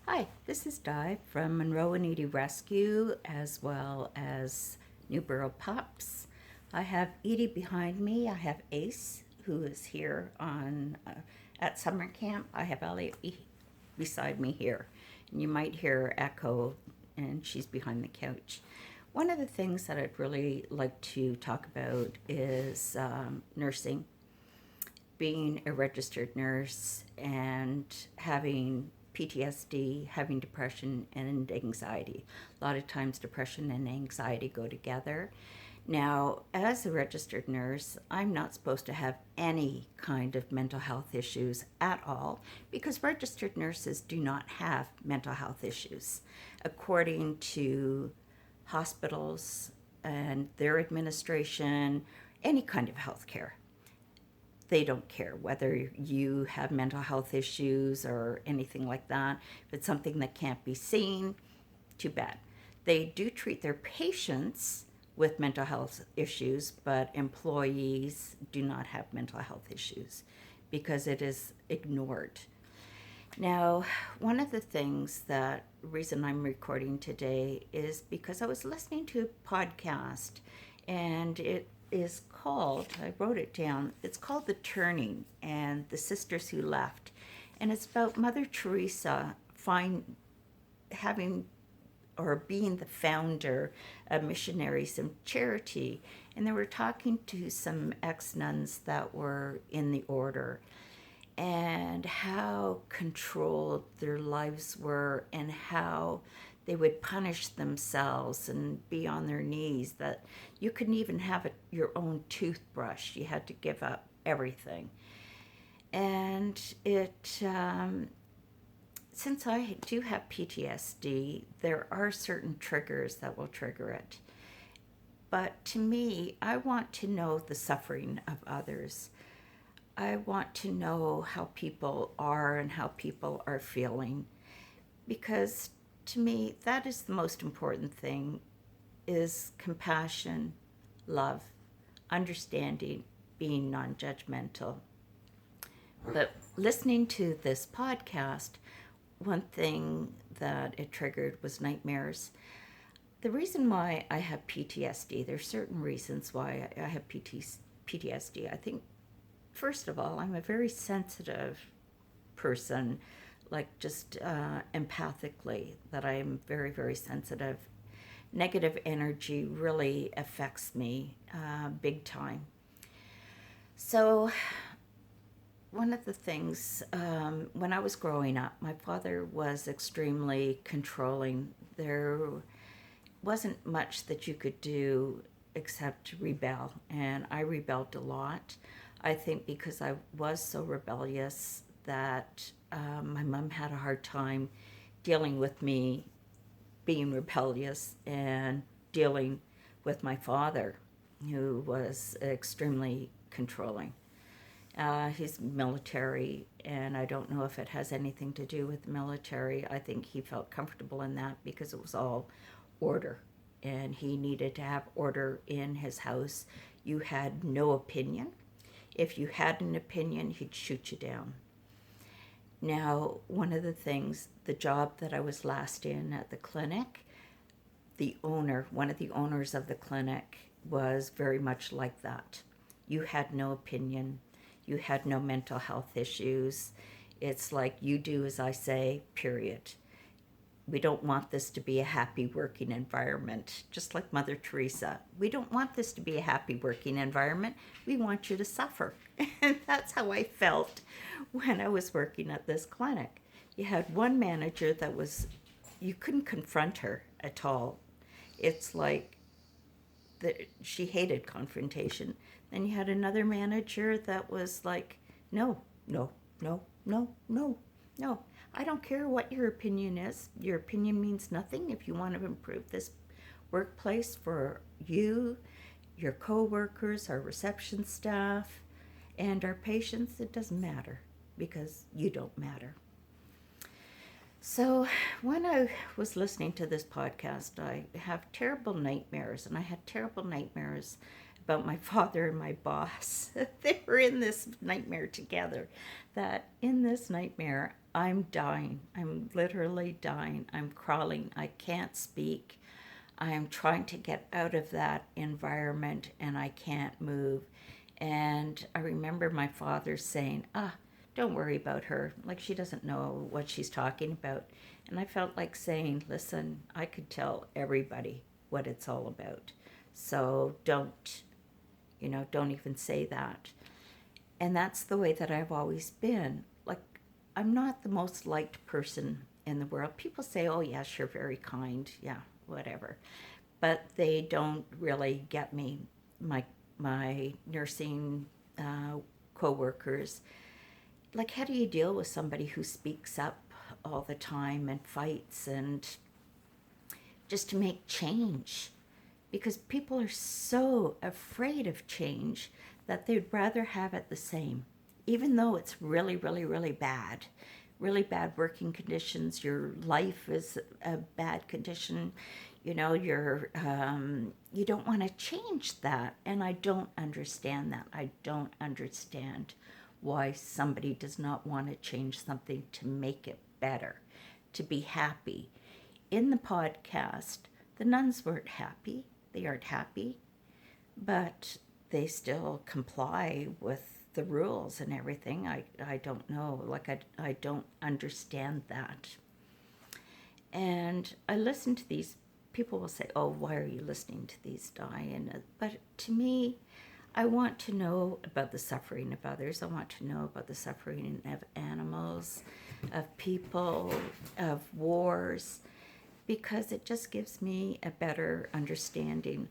Hi, this is Di from Monroe and Edie Rescue as well as Newborough Pups. I have Edie behind me. I have Ace, who is here on at summer camp. I have Elliot beside me here. And you might hear echo, and she's behind the couch. One of the things that I'd really like to talk about is nursing, being a registered nurse and having PTSD, having depression and anxiety. A lot of times, depression and anxiety go together. Now, as a registered nurse, I'm not supposed to have any kind of mental health issues at all because registered nurses do not have mental health issues. According to hospitals and their administration, any kind of health care, they don't care whether you have mental health issues or anything like that. If it's something that can't be seen, too bad. They do treat their patients with mental health issues, but employees do not have mental health issues because it is ignored. Now, one of the things that reason I'm recording today is because I was listening to a podcast and it is called, I wrote it down, it's called The Turning and the Sisters Who Left. And it's about Mother Teresa having or being the founder of Missionaries of Charity. And they were talking to some ex-nuns that were in the order and how controlled their lives were and how they would punish themselves and be on their knees, that you couldn't even have your own toothbrush. You had to give up everything. And since I do have PTSD, there are certain triggers that will trigger it. But to me, I want to know the suffering of others. I want to know how people are and how people are feeling, because to me that is the most important thing, is compassion, love, understanding, being non-judgmental. But listening to this podcast, one thing that it triggered was nightmares. The reason why I have PTSD, there's certain reasons why I have PTSD. I think, first of all, I'm a very sensitive person, like just empathically, that I am very, very sensitive. Negative energy really affects me big time. So, one of the things, when I was growing up, my father was extremely controlling. There wasn't much that you could do except rebel, and I rebelled a lot. I think because I was so rebellious that my mom had a hard time dealing with me being rebellious and dealing with my father, who was extremely controlling. He's military, and I don't know if it has anything to do with the military. I think he felt comfortable in that because it was all order, and he needed to have order in his house. You had no opinion. If you had an opinion, he'd shoot you down. Now, one of the things, the job that I was last in at the clinic, one of the owners of the clinic was very much like that. You had no opinion. You had no mental health issues. It's like, you do as I say, period. We don't want this to be a happy working environment, just like Mother Teresa. We don't want this to be a happy working environment. We want you to suffer. And that's how I felt when I was working at this clinic. You had one manager that you couldn't confront her at all. It's like she hated confrontation. Then you had another manager that was like, no, no, no, no, no, no. I don't care what your opinion is. Your opinion means nothing. If you want to improve this workplace for you, your co-workers, our reception staff, and our patients, it doesn't matter because you don't matter. So when I was listening to this podcast, I have terrible nightmares, and I had terrible nightmares about my father and my boss. They were in this nightmare together. That in this nightmare, I'm dying. I'm literally dying. I'm crawling. I can't speak. I am trying to get out of that environment and I can't move. And I remember my father saying, don't worry about her. Like, she doesn't know what she's talking about. And I felt like saying, listen, I could tell everybody what it's all about. So don't even say that. And that's the way that I've always been. Like, I'm not the most liked person in the world. People say, oh, yes, you're very kind. Yeah, whatever. But they don't really get me. My nursing co-workers, like, how do you deal with somebody who speaks up all the time and fights and just to make change? Because people are so afraid of change that they'd rather have it the same, even though it's really, really, really bad working conditions. Your life is a bad condition. You don't want to change that. And I don't understand that. I don't understand why somebody does not want to change something to make it better, to be happy. In the podcast, the nuns weren't happy. They aren't happy, but they still comply with the rules and everything. I don't know. Like, I don't understand that. And I listen to these people will say, oh, why are you listening to these but to me, I want to know about the suffering of others. I want to know about the suffering of animals, of people, of wars, because it just gives me a better understanding.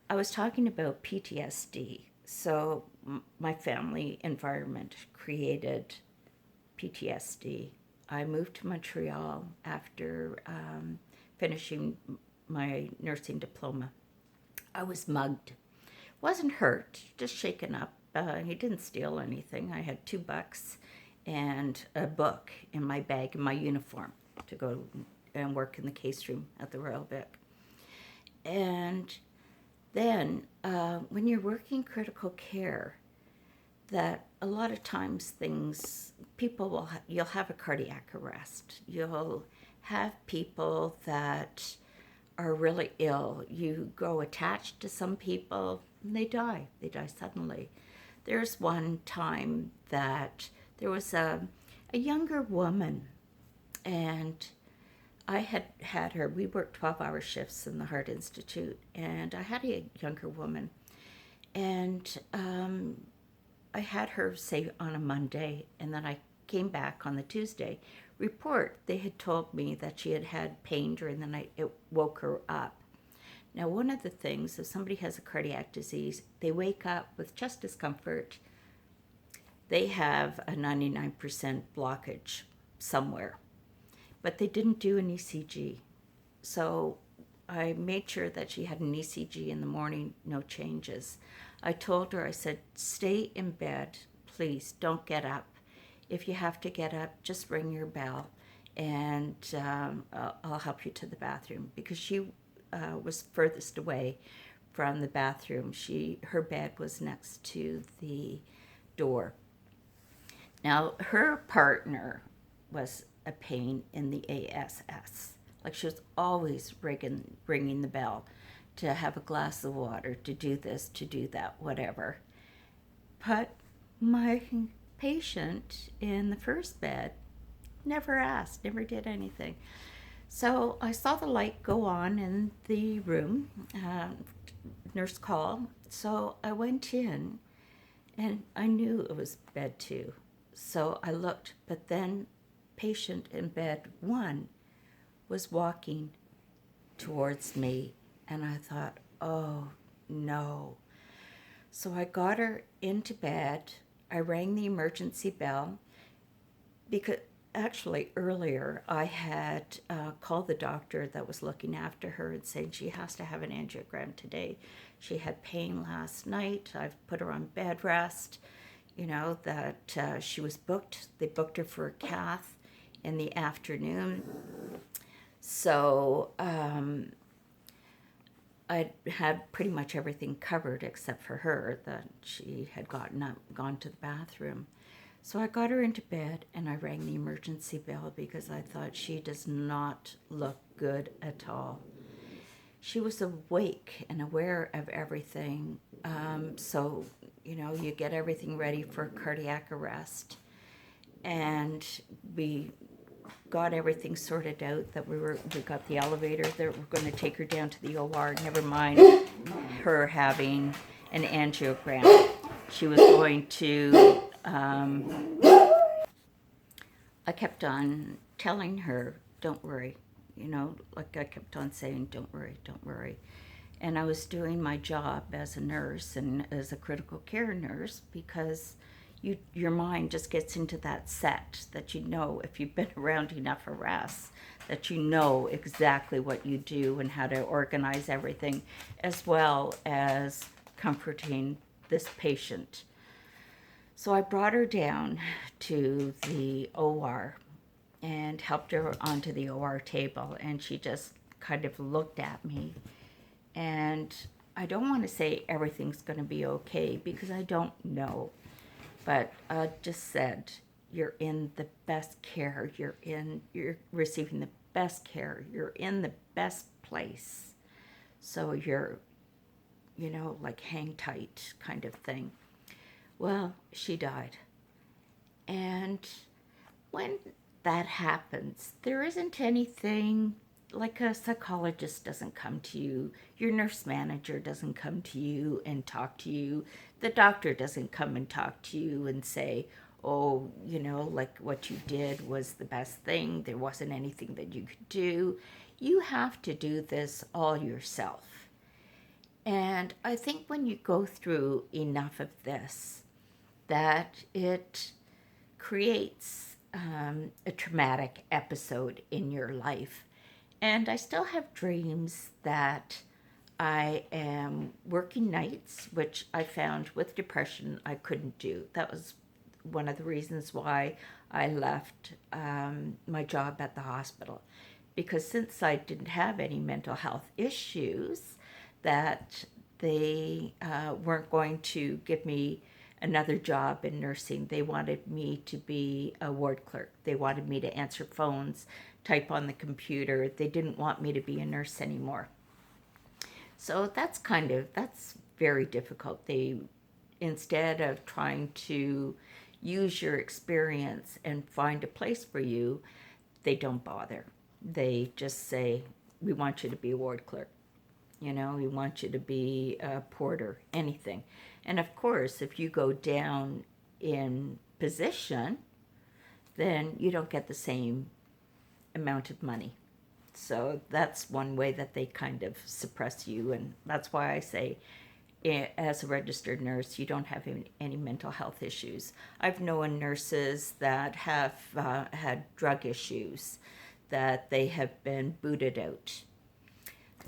I was talking about PTSD. So my family environment created PTSD. I moved to Montreal after finishing my nursing diploma. I was mugged. Wasn't hurt, just shaken up. He didn't steal anything. I had $2 and a book in my bag, in my uniform, to go and work in the case room at the Royal Vic. And then when you're working critical care, that a lot of times you'll have a cardiac arrest. You'll have people that are really ill. You grow attached to some people and they die. They die suddenly. There's one time that there was a younger woman, and I had her. We worked 12-hour shifts in the Heart Institute, and I had a younger woman, and I had her, say, on a Monday, and then I came back on the Tuesday. Report, they had told me that she had had pain during the night. It woke her up. Now, one of the things, if somebody has a cardiac disease, they wake up with chest discomfort. They have a 99% blockage somewhere, but they didn't do an ECG. So I made sure that she had an ECG in the morning, no changes. I told her, I said, stay in bed, please, don't get up. If you have to get up, just ring your bell, and I'll help you to the bathroom, because she was furthest away from the bathroom. Her bed was next to the door. Now, her partner was a pain in the ASS. Like, she was always ringing the bell to have a glass of water, to do this, to do that, whatever. But my patient in the first bed never asked, never did anything. So I saw the light go on in the room, nurse call. So I went in, and I knew it was bed 2. So I looked, but then patient in bed 1 was walking towards me, and I thought, oh no. So I got her into bed. I rang the emergency bell, because actually earlier I had called the doctor that was looking after her and said she has to have an angiogram today. She had pain last night. I've put her on bed rest. That she was booked. They booked her for a cath in the afternoon. So I had pretty much everything covered except for her, that she had gone to the bathroom. So I got her into bed and I rang the emergency bell because I thought she does not look good at all. She was awake and aware of everything. So, you get everything ready for cardiac arrest. And we got everything sorted out, that we got the elevator, that we're going to take her down to the OR, never mind her having an angiogram. She was going to, I kept on telling her, don't worry, like I kept on saying, don't worry, don't worry. And I was doing my job as a nurse and as a critical care nurse because your mind just gets into that set that if you've been around enough arrests, that you know exactly what you do and how to organize everything, as well as comforting this patient. So I brought her down to the OR and helped her onto the OR table, and she just kind of looked at me. And I don't want to say everything's going to be okay because I don't know. But I just said, you're in the best care. You're receiving the best care. You're in the best place. So you're, like hang tight kind of thing. Well, she died. And when that happens, there isn't anything, like a psychologist doesn't come to you, your nurse manager doesn't come to you and talk to you, the doctor doesn't come and talk to you and say, oh, like what you did was the best thing, there wasn't anything that you could do. You have to do this all yourself. And I think when you go through enough of this, that it creates a traumatic episode in your life. And I still have dreams that I am working nights, which I found with depression I couldn't do. That was one of the reasons why I left my job at the hospital. Because since I didn't have any mental health issues, that they weren't going to give me another job in nursing. They wanted me to be a ward clerk. They wanted me to answer phones, type on the computer. They didn't want me to be a nurse anymore. So that's very difficult. They, instead of trying to use your experience and find a place for you, they don't bother. They just say, we want you to be a ward clerk. We want you to be a porter, anything. And of course, if you go down in position, then you don't get the same amount of money. So that's one way that they kind of suppress you. And that's why I say, as a registered nurse, you don't have any mental health issues. I've known nurses that have had drug issues, that they have been booted out.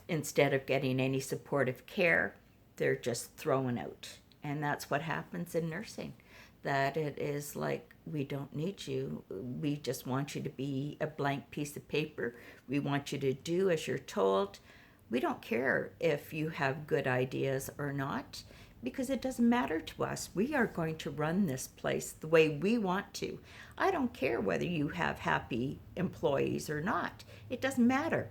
Instead of getting any supportive care, they're just thrown out. And that's what happens in nursing. That it is like, we don't need you. We just want you to be a blank piece of paper. We want you to do as you're told. We don't care if you have good ideas or not, because it doesn't matter to us. We are going to run this place the way we want to. I don't care whether you have happy employees or not. It doesn't matter.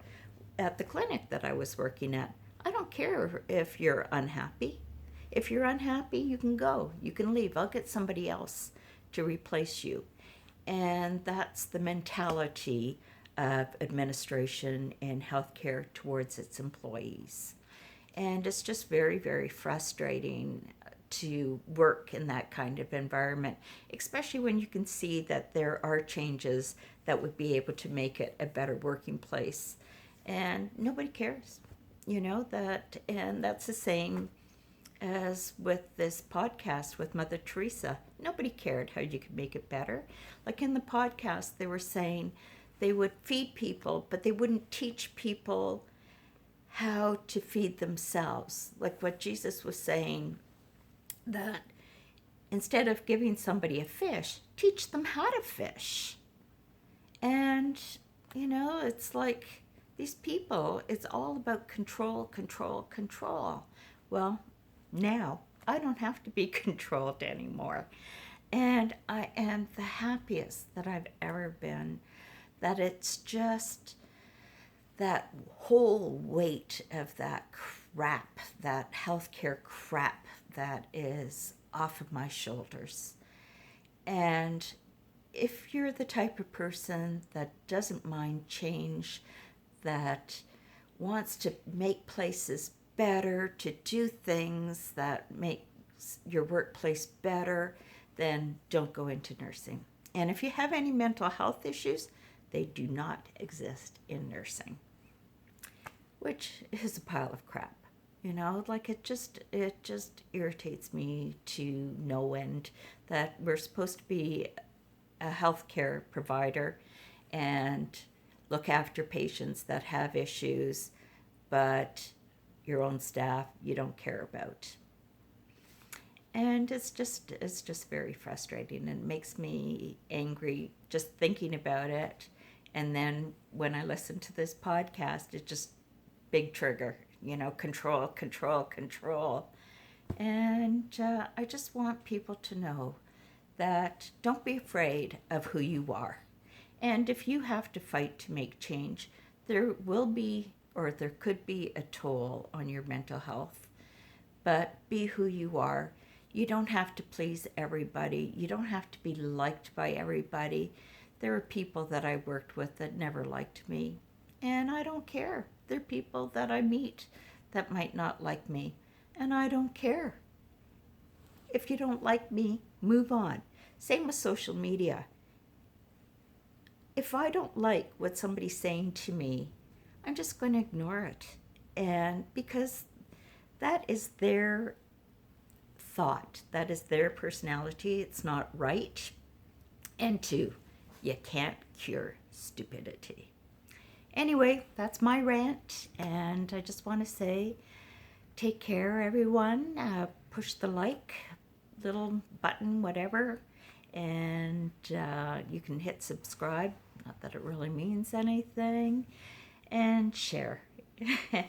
At the clinic that I was working at, I don't care if you're unhappy. If you're unhappy, you can go. You can leave. I'll get somebody else to replace you. And that's the mentality of administration in healthcare towards its employees. And it's just very, very frustrating to work in that kind of environment, especially when you can see that there are changes that would be able to make it a better working place. And nobody cares, and that's the same as with this podcast with Mother Teresa. Nobody cared how you could make it better. Like in the podcast, they were saying they would feed people, but they wouldn't teach people how to feed themselves. Like what Jesus was saying, that instead of giving somebody a fish, teach them how to fish. And, it's like these people, it's all about control, control, control. Well, now I don't have to be controlled anymore. And I am the happiest that I've ever been. That it's just that whole weight of that crap, that healthcare crap that is off of my shoulders. And if you're the type of person that doesn't mind change, that wants to make places better, to do things that make your workplace better, then don't go into nursing. And if you have any mental health issues, they do not exist in nursing, which is a pile of crap. You know, like it just irritates me to no end that we're supposed to be a healthcare provider and look after patients that have issues, but your own staff you don't care about. And it's just very frustrating and makes me angry just thinking about it. And then when I listen to this podcast, it's just big trigger, control, control, control. And I just want people to know that don't be afraid of who you are. And if you have to fight to make change, there will be, or there could be, a toll on your mental health. But be who you are. You don't have to please everybody. You don't have to be liked by everybody. There are people that I worked with that never liked me, and I don't care. There are people that I meet that might not like me, and I don't care. If you don't like me, move on. Same with social media. If I don't like what somebody's saying to me, I'm just going to ignore it. And because that is their thought, that is their personality, it's not right. And two, you can't cure stupidity. Anyway, that's my rant, and I just want to say, take care, everyone. Push the like little button, whatever, and you can hit subscribe. Not that it really means anything, and share. And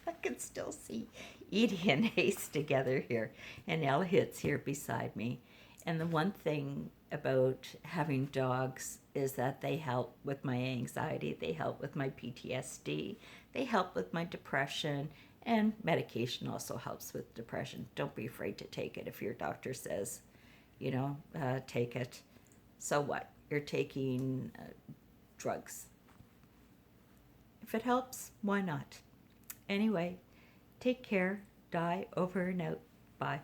I can still see Edie and Ace together here, and Elliot's here beside me. And the one thing about having dogs is that they help with my anxiety, they help with my PTSD, they help with my depression, and medication also helps with depression. Don't be afraid to take it if your doctor says, take it. So what? You're taking drugs. If it helps, why not? Anyway, take care. Die over and out. Bye.